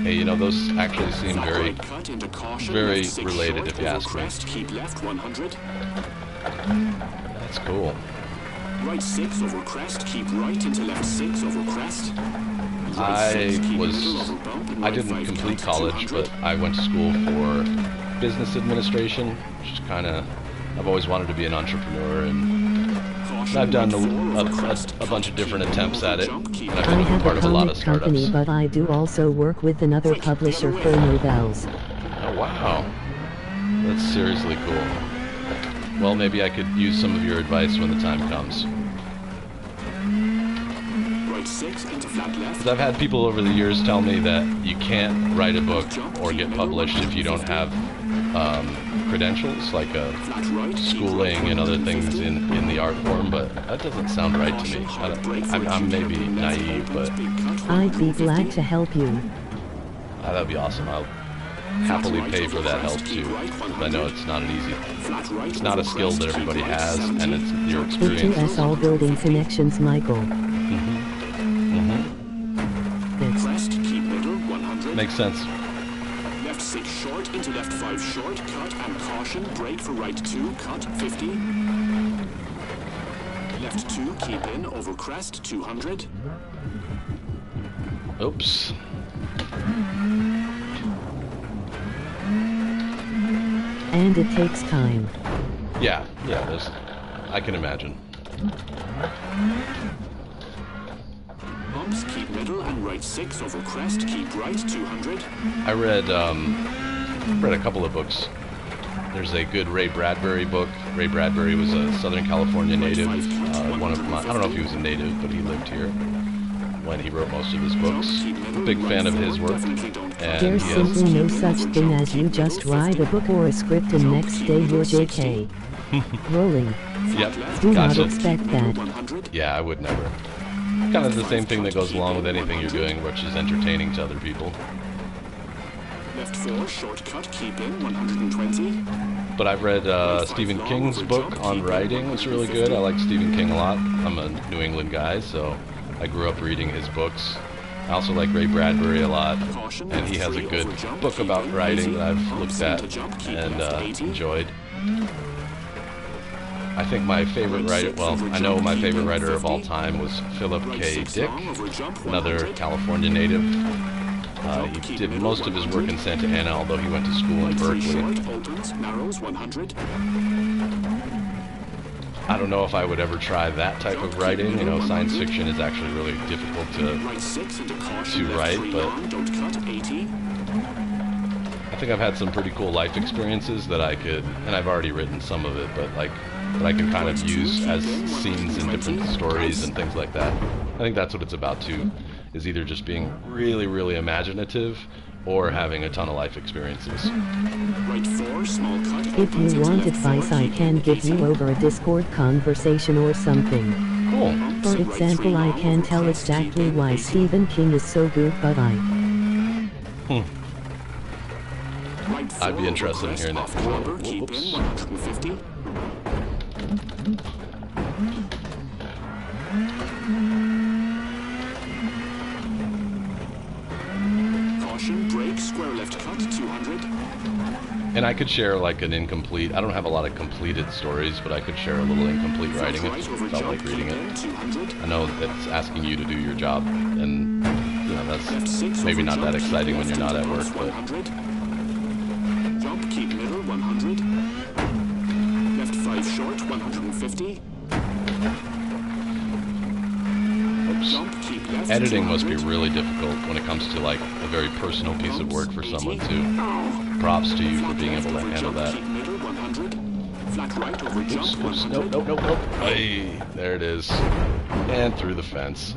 Hey, those actually seem very Cut into caution, very left 6 related, short, if you over ask me. crest, keep left, 100. That's cool. Right 6 over crest, keep right into left 6 over crest. I didn't complete college, but I went to school for business administration, which is I've always wanted to be an entrepreneur, and I've done a bunch of different attempts at it, and I've I been have part a of a lot comic of company, startups. but I do also work with another publisher for novels. Oh wow, that's seriously cool. Well, maybe I could use some of your advice when the time comes. Right 6 into flat left. Because I've had people over the years tell me that you can't write a book or get published if you don't have credentials, like Flat right, schooling and other things in the art form, but that doesn't sound right to me. I'm maybe naive, but I'd be glad to help you. that'd be awesome. I'll happily pay for that help too. I know it's not it's not a skill that everybody has, and it's your The experience. 2S all building connections, Michael. It's crest, keep middle, 100. Makes sense. Left 6 short into left 5 short, cut and caution, brake for right 2, cut, 50. Left 2, keep in, over crest, 200. Oops. and it takes time. Yeah, I can imagine. Bumps, keep middle and right 6 over crest, keep right 200. I read a couple of books There's a good Ray Bradbury book. Ray Bradbury was a Southern California native. One of my, I don't know if he was a native, but he lived here when he wrote most of his books. Big fan of his work. And There's simply no such thing as you just write a book or a script and next day you're JK. Rolling. Yep, Do not gotcha. expect that. Yeah, I would never. Kind of the same thing that goes along with anything you're doing, which is entertaining to other people. Left 4, shortcut, keep in, 120. But I've read Stephen King's book on writing. It's really good. I like Stephen King a lot. I'm a New England guy, so I grew up reading his books. I also like Ray Bradbury a lot, and he has a good book about writing that I've looked at and enjoyed. I think my favorite writer, well, I know my favorite writer of all time was Philip K. Dick, another California native. He did most of his work in Santa Ana, although he went to school in Berkeley. I don't know if I would ever try that type of writing. You know, science fiction is actually really difficult to write, but I think I've had some pretty cool life experiences that I could, and I've already written some of it, but like, that I can kind of use as scenes in different stories and things like that. I think that's what it's about too, is either just being really, really imaginative or having a ton of life experiences. If you want advice, I can give you over a Discord conversation or something. Cool. For example, I can tell exactly why Stephen King is so good, but I'd be interested in hearing that. Whoops. Caution, brake, square left cut, 200. And I could share like an incomplete, I don't have a lot of completed stories, but I could share a little incomplete writing if you felt like reading it. I know that's asking you to do your job, and you know, that's maybe not that exciting when you're not at work, but... Jump, keep middle, 100. Left 5 short, 150. Jump, keep left, Editing 200. must be really difficult when it comes to like a very personal piece of work for someone too. Props to you for being able to handle that. Flat right over jump, 100. Nope. Hey, there it is. And through the fence.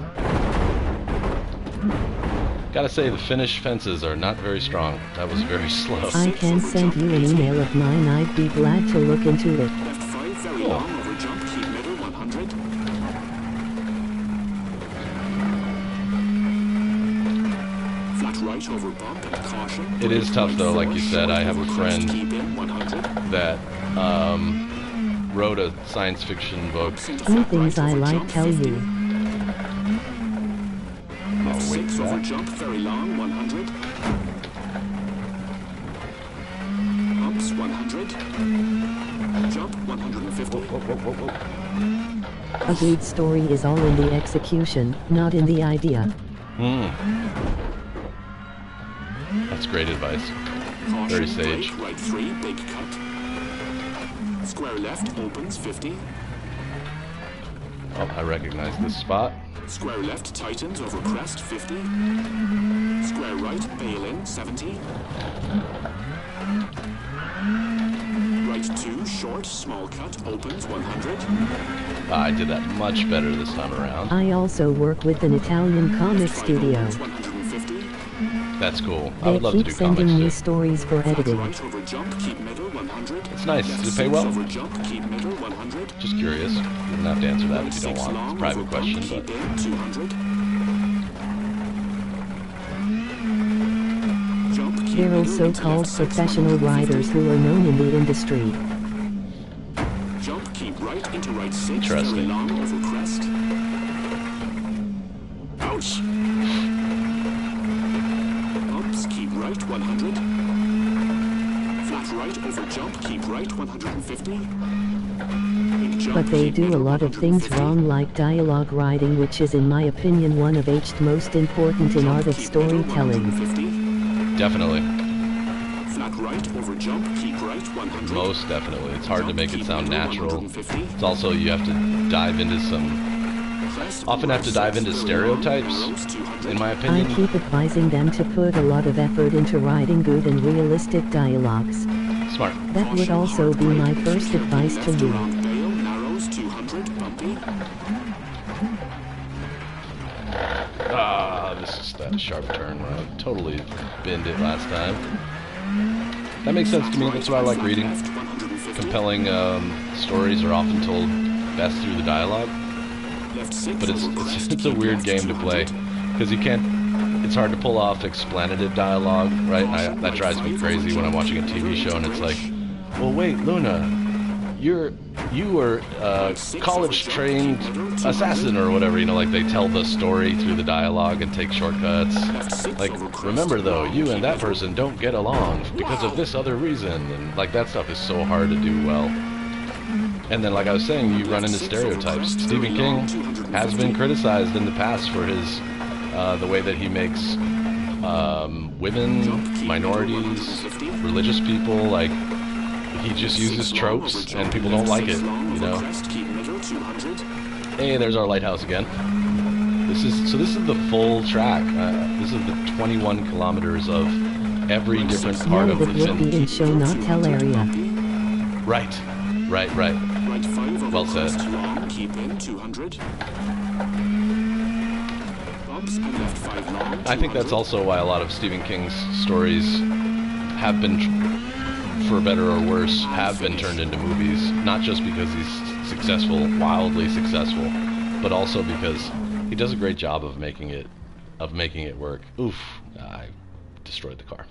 Gotta say, the Finnish fences are not very strong. That was very slow. I can send you an email of mine. I'd be glad to look into it. Left 5, very long over jump, keep middle, 100. Flat right over bump and caution. It is tough though, like you said. I have a friend Keep in, 100. that wrote a science fiction book. Some things I like tell you. Left wait 6 for over that. jump, very long, 100. Bumps, 100. Jump, 150. A good story is all in the execution, not in the idea. That's great advice. Caution, Very sage. brake, right 3, big cut. Square left, opens, 50. Oh, I recognize this spot. Square left, tightens, over crest, 50. Square right, bail in, 70. Right 2, short, small cut, opens, 100. I did that much better this time around. I also work with an Italian comic studio. 150. That's cool. I They would love to keep do sending comics me too. stories for editing. Right over jump, keep middle, 100. It's nice. Left Does it pay 6 well? over jump, keep middle, 100. Just curious. You don't have to answer that Right if you don't 6 want. long, It's a private over question, bump, but... keep in, 200. Jump, keep There are middle, also into called left 6, professional 150. writers who are known in the industry. Jump, keep right into right 6, Interesting. very long over crest. Ouch! Bumps, keep right, 100. Flat right over jump, keep right, 150. Big jump, But they keep do a middle, lot of things 150. wrong, like dialogue writing, which is in my opinion one of the most important in art of Keep middle, storytelling. 150. Definitely. Flat right over jump, keep right, 100. Most definitely. It's hard to Jump, make it keep sound middle, natural. 150. It's also, you have to dive into some... Crest Often over have to dive 6, into very long, stereotypes, narrows, 200. in my I opinion. keep advising them to put a lot of effort into writing good and realistic dialogues. Smart. That would also be my first advice to you. Bale, narrows, 200, bumpy. Ah, this is that sharp turn where I totally binned it last time. That makes sense to me. That's why I like reading. Compelling stories are often told best through the dialogue. But it's a weird game to play because you can't. It's hard to pull off explanative dialogue, right? That drives me crazy when I'm watching a TV show and it's like, well, wait, Luna, you were a college-trained assassin or whatever. You know, like they tell the story through the dialogue and take shortcuts. Like, remember though, you and that person don't get along because of this other reason, and like that stuff is so hard to do well. And then, like I was saying, you run into stereotypes. Stephen King has been criticized in the past for his the way that he makes women, minorities, religious people, like he just uses tropes and people don't like it, you know. Hey, there's our lighthouse again. This is the full track. This is the 21 kilometers of every different part of the would be in show not tell area. Right. Well said. Keep in 200. Bumps and left 5 long. I think that's also why a lot of Stephen King's stories have been, for better or worse, have been turned into movies. Not just because he's successful, wildly successful, but also because he does a great job of making it work. Oof! I destroyed the car.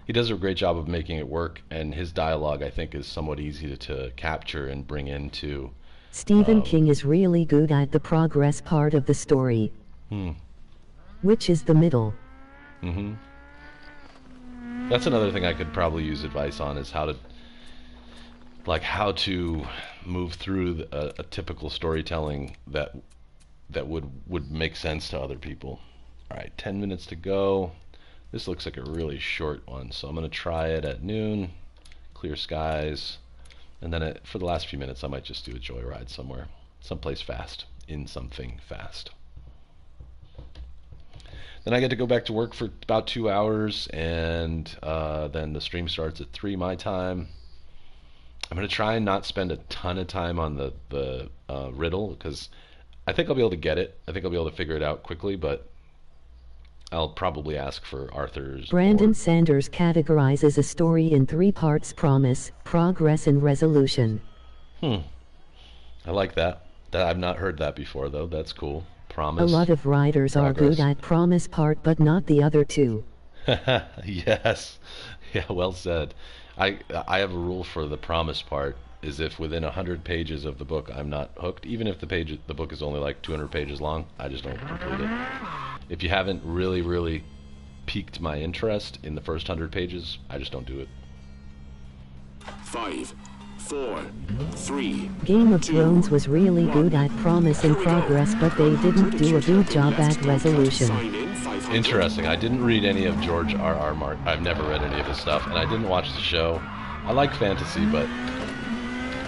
He does a great job of making it work, and his dialogue, I think, is somewhat easy to capture and bring into. Stephen King is really good at the progress part of the story, which is the middle. That's another thing I could probably use advice on, is how to move through a typical storytelling that would make sense to other people. All right, 10 minutes to go. This looks like a really short one, so I'm going to try it at noon, clear skies, and then for the last few minutes I might just do a joyride somewhere, someplace fast, in something fast. Then I get to go back to work for about 2 hours, and then the stream starts at 3 my time. I'm going to try and not spend a ton of time on the riddle, because I think I'll be able to get it. I think I'll be able to figure it out quickly, but I'll probably ask for Arthur's. Brandon Sanders categorizes a story in 3 parts: promise, progress, and resolution. I like that. I've not heard that before, though. That's cool. Promise. A lot of writers progress. are good at promise part, but not the other 2. Yes. Yeah, well said. I have a rule for the promise part, is if within 100 pages of the book I'm not hooked, even if the book is only like 200 pages long, I just don't complete it. If you haven't really piqued my interest in the first 100 pages, I just don't do it. 5, 4, 3. Game of Thrones was really good at promise and progress, but they didn't do a good job at resolution. Interesting. I didn't read any of George R.R. Martin. I've never read any of his stuff, and I didn't watch the show. I like fantasy, but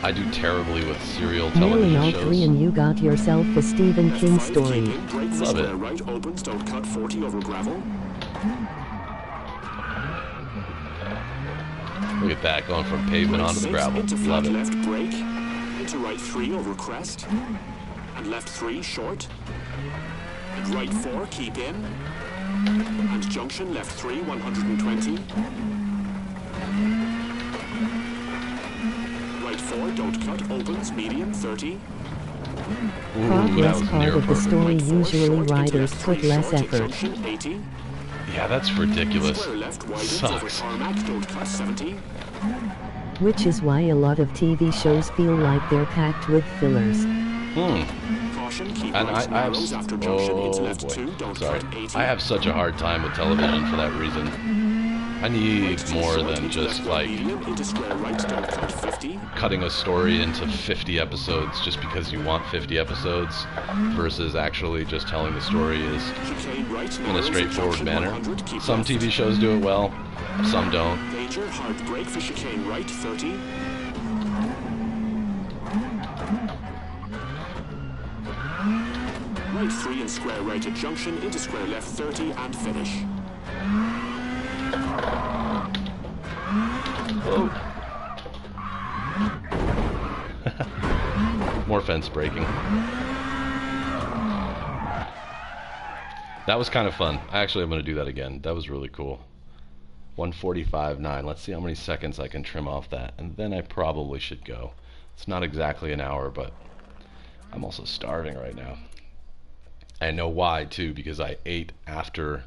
I do terribly with serial television Nearly all shows. 3, and you got yourself a Stephen King story. Love it. Right opens, don't cut 40 over gravel. Look at that, going from pavement onto the gravel. Into flat Love it. left brake. Into right 3 over crest. And left 3 short. And right 4 keep in. And junction left 3 120. Right 4 don't cut opens medium 30. Progress was part near of the perfect. story Right 4 usually short into writers left put 3 less short, effort. junction 80. Yeah, that's ridiculous. Square left widens over Sucks. tarmac don't cut 70. Which is why a lot of TV shows feel like they're packed with fillers. Caution, keep And right I have narrows after junction into left boy. 2 don't Sorry. cut 80. I have such a hard time with television for that reason. I need more than just like into square right, don't cut 50. cutting a story into 50 episodes just because you want 50 episodes versus actually just telling the story is Chicane right, in a straightforward manner. 100, keep Some left. TV shows do it well, some don't. Danger, hard brake for chicane right, 30. Right 3 and square right at junction, into square left 30 and finish. Oh. More fence breaking. That was kind of fun. Actually, I'm going to do that again. That was really cool. 1:45.9. Let's see how many seconds I can trim off that, and then I probably should go. It's not exactly an hour, but I'm also starving right now. I know why too, because I ate after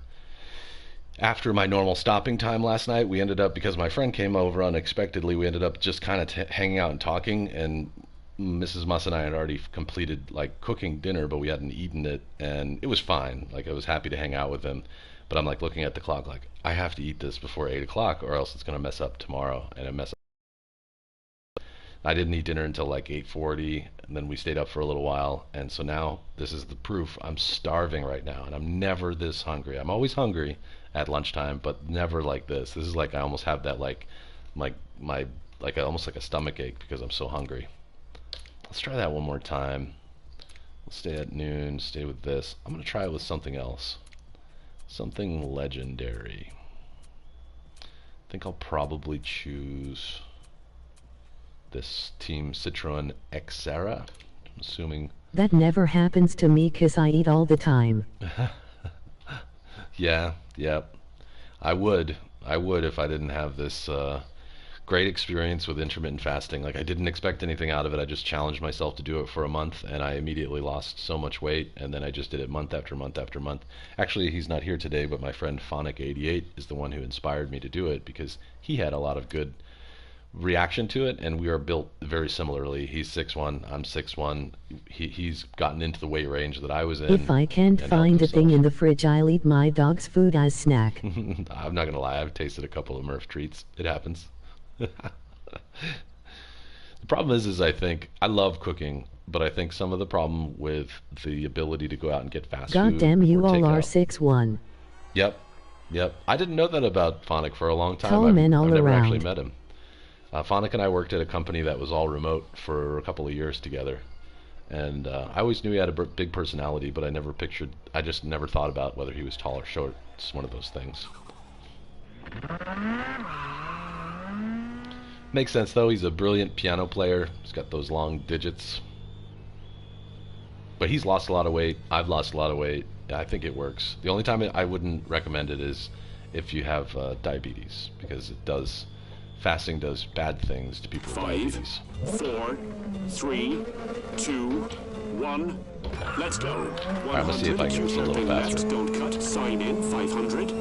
my normal stopping time last night. We ended up, because my friend came over unexpectedly, we ended up just kind of hanging out and talking, and Mrs. Muss and I had already completed like cooking dinner, but we hadn't eaten it, and it was fine. Like, I was happy to hang out with him, but I'm like looking at the clock like, I have to eat this before 8 o'clock or else it's going to mess up tomorrow, and it mess up. I didn't eat dinner until like 8:40, and then we stayed up for a little while, and so now this is the proof. I'm starving right now, and I'm never this hungry. I'm always hungry at lunchtime, but never like this. This is like I almost have that like almost like a stomach ache because I'm so hungry. Let's try that one more time. We'll stay at noon, stay with this. I'm going to try it with something else. Something legendary. I think I'll probably choose this Team Citroen Xera. I'm assuming. That never happens to me 'cause I eat all the time. Yeah, yep. I would if I didn't have this great experience with intermittent fasting. Like, I didn't expect anything out of it. I just challenged myself to do it for a month, and I immediately lost so much weight, and then I just did it month after month after month. Actually, he's not here today, but my friend Phonic88 is the one who inspired me to do it, because he had a lot of good reaction to it, and we are built very similarly. He's 6'1", I'm 6'1". He's gotten into the weight range that I was in. If I can't find a thing in the fridge, I'll eat my dog's food as snack. I'm not gonna lie, I've tasted a couple of Murph treats. It happens. The problem is I think I love cooking, but I think some of the problem with the ability to go out and get fast food. God damn, you all are takeout. 6'1". Yep. I didn't know that about Phonic for a long time. Tall men all I've never around. actually met him. Phonic and I worked at a company that was all remote for a couple of years together, and I always knew he had a big personality, but I just never thought about whether he was tall or short. It's one of those things. Makes sense though, he's a brilliant piano player. He's got those long digits. But he's lost a lot of weight. I've lost a lot of weight. I think it works. The only time I wouldn't recommend it is if you have diabetes, because fasting does bad things to people with diabetes. 4, 3, 2, 1. Let's go. Alright, I'm gonna see if I can get this a little faster. Don't cut. Sign in. 500.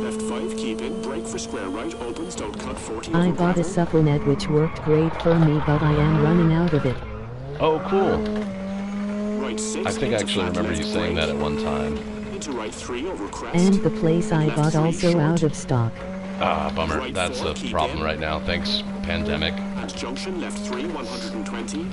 Left 5, keep in. Brake for square right. Opens, don't cut. 40. I bought a supplement which worked great for me, but I am running out of it. Oh, cool. Right 6, I think I actually remember you saying that at one time. Into right 3 over crest. And the place I bought also out of stock. Ah, bummer. That's a problem right now. Thanks, pandemic. And junction left 3, 120.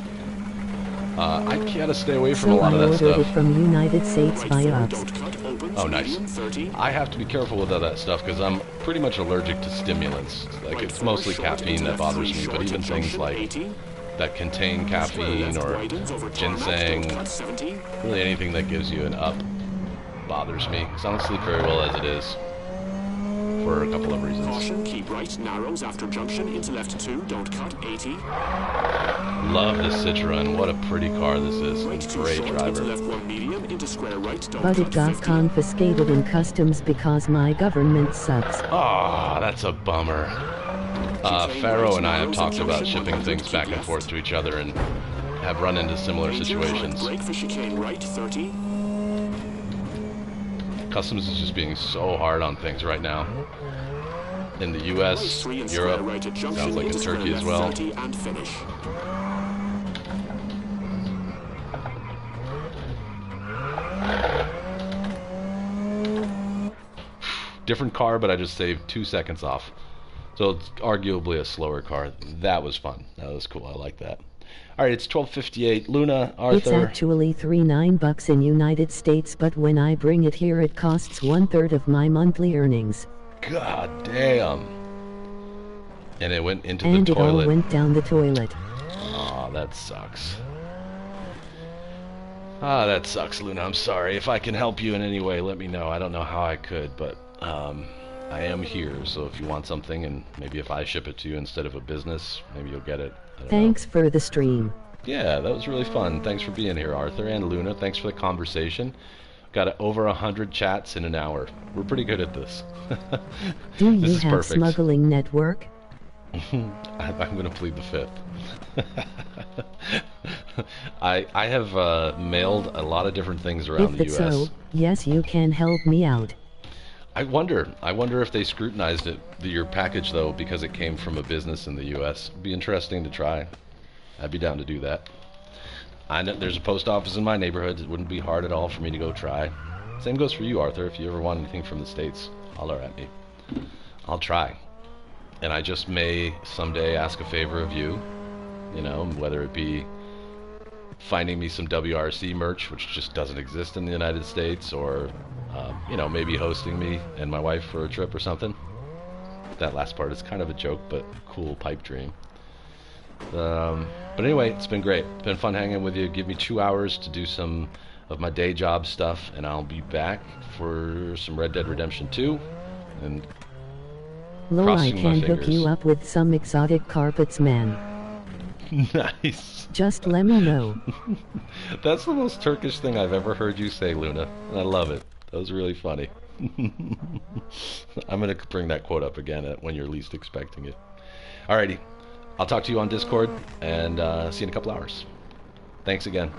I gotta stay away from So a lot I of that ordered it stuff. from United States Right by 4, ups. don't cut. Opens, Oh, nice. medium, 30. I have to be careful with all that stuff because I'm pretty much allergic to stimulants. Like, Right it's 4, mostly short caffeine into that left bothers 3, me, but short even and things junction, like 80. that contain Square caffeine left or widens over tarmac, ginseng, don't cut. 70. really anything that gives you an up bothers me because I don't sleep very well as it is for a couple of reasons. Caution, keep right, narrows after junction, into left 2, don't cut. 80. Love this Citroen. What a pretty car this is. Right 2 Great short, into driver. left 1 medium, into square right, don't But cut. it got 50. confiscated in customs because my government sucks. Ah, that's a bummer. Pharaoh and I have talked about shipping things back and forth to each other and have run into similar situations. Brake for chicane right, 30. Customs is just being so hard on things right now. In the US, Three and Europe, square right at junction, sounds like in into square Turkey as left, well. 30 and finish. Different car, but I just saved 2 seconds off. So it's arguably a slower car. That was fun. That was cool. I like that. All right, it's 12:58. Luna, It's Arthur. actually $39 in United States, but when I bring it here it costs 1/3 of my monthly earnings. God damn. And it went into And the it all toilet. went down the toilet. Aw, that sucks. Ah, that sucks, Luna. I'm sorry. If I can help you in any way, let me know. I don't know how I could, but I am here. So if you want something, and maybe if I ship it to you instead of a business, maybe you'll get it. I don't know. Thanks for the stream. Yeah, that was really fun. Thanks for being here, Arthur and Luna. Thanks for the conversation. Got over 100 chats in an hour. We're pretty good at this. Do This you is have perfect. smuggling network? I'm going to plead the fifth. I have mailed a lot of different things around If the it's U.S. so, yes, you can help me out. I wonder if they scrutinized your package though, because it came from a business in the U.S. It'd be interesting to try. I'd be down to do that. I know there's a post office in my neighborhood. It wouldn't be hard at all for me to go try. Same goes for you, Arthur. If you ever want anything from the States, holler at me. I'll try. And I just may someday ask a favor of you, you know, whether it be finding me some WRC merch, which just doesn't exist in the United States, or, you know, maybe hosting me and my wife for a trip or something. That last part is kind of a joke, but cool pipe dream. But anyway, it's been great. It's been fun hanging with you. Give me 2 hours to do some of my day job stuff, and I'll be back for some Red Dead Redemption 2. And Lol, I crossing my can hook fingers. you up with some exotic carpets, man. Nice. Just let me know. That's the most Turkish thing I've ever heard you say, Luna. And I love it. That was really funny. I'm going to bring that quote up again when you're least expecting it. Alrighty. I'll talk to you on Discord, and see you in a couple hours. Thanks again.